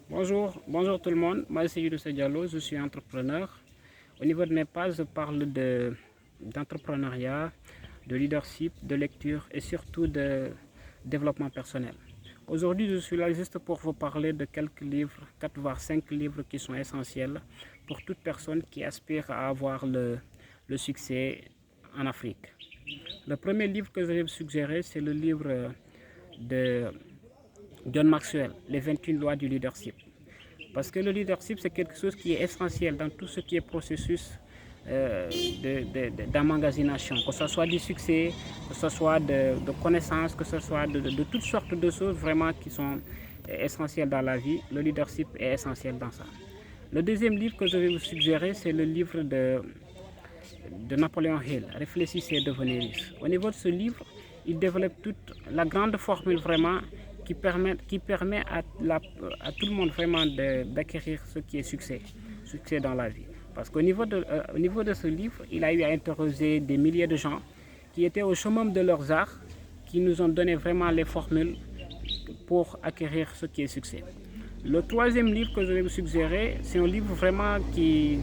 Bonjour tout le monde, moi c'est Youssef Diallo, je suis entrepreneur. Au niveau de mes pages, je parle d'entrepreneuriat, de leadership, de lecture et surtout de développement personnel. Aujourd'hui, je suis là juste pour vous parler de quelques livres, 4 voire 5 livres qui sont essentiels pour toute personne qui aspire à avoir le succès en Afrique. Le premier livre que je vais vous suggérer, c'est le livre de John Maxwell, Les 21 lois du leadership. Parce que le leadership, c'est quelque chose qui est essentiel dans tout ce qui est processus d'emmagasination, que ce soit du succès, que ce soit de connaissances, que ce soit de toutes sortes de choses vraiment qui sont essentielles dans la vie. Le leadership est essentiel dans ça. Le deuxième livre que je vais vous suggérer, c'est le livre de Napoléon Hill, Réfléchissez et devenez riche. Au niveau de ce livre, il développe toute la grande formule vraiment qui permet à tout le monde vraiment d'acquérir ce qui est succès dans la vie. Parce qu'au niveau de ce livre, il a eu à interroger des milliers de gens qui étaient au summum de leurs arts, qui nous ont donné vraiment les formules pour acquérir ce qui est succès. Le troisième livre que je vais vous suggérer, c'est un livre vraiment qui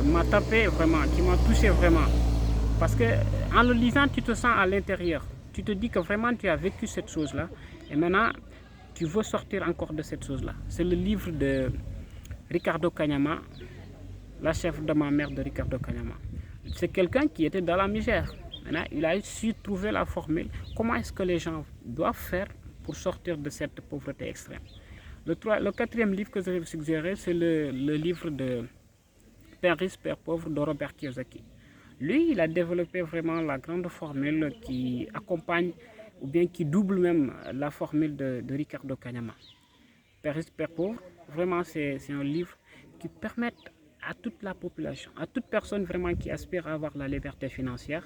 m'a tapé vraiment, qui m'a touché vraiment. Parce que en le lisant, tu te sens à l'intérieur. Tu te dis que vraiment tu as vécu cette chose-là et maintenant tu veux sortir encore de cette chose-là. C'est le livre de Ricardo Kanyama, La chef de ma mère de Ricardo Kanyama. C'est quelqu'un qui était dans la misère. Maintenant, il a su trouver la formule. Comment est-ce que les gens doivent faire pour sortir de cette pauvreté extrême? Le quatrième livre que je vais vous suggérer, c'est le livre de Père riche, Père pauvre de Robert Kiyosaki. Lui, il a développé vraiment la grande formule qui accompagne ou bien qui double même la formule de Ricardo Kanyama. Père riche, Père pauvre, vraiment c'est un livre qui permet à toute la population, à toute personne vraiment qui aspire à avoir la liberté financière,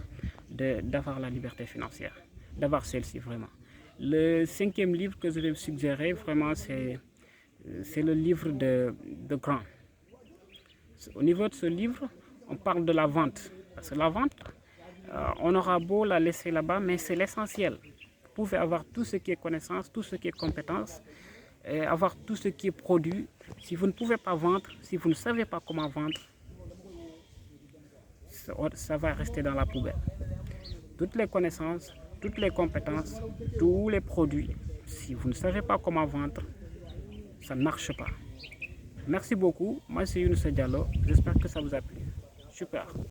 d'avoir la liberté financière, d'avoir celle-ci vraiment. Le cinquième livre que je vais vous suggérer, vraiment, c'est le livre de Grant. Au niveau de ce livre, on parle de la vente. Parce que la vente, on aura beau la laisser là-bas, mais c'est l'essentiel. Vous pouvez avoir tout ce qui est connaissance, tout ce qui est compétence, et avoir tout ce qui est produit. Si vous ne pouvez pas vendre, si vous ne savez pas comment vendre, ça va rester dans la poubelle. Toutes les connaissances, toutes les compétences, tous les produits, si vous ne savez pas comment vendre, ça ne marche pas. Merci beaucoup. Moi, c'est Youssef Diallo. J'espère que ça vous a plu. Super.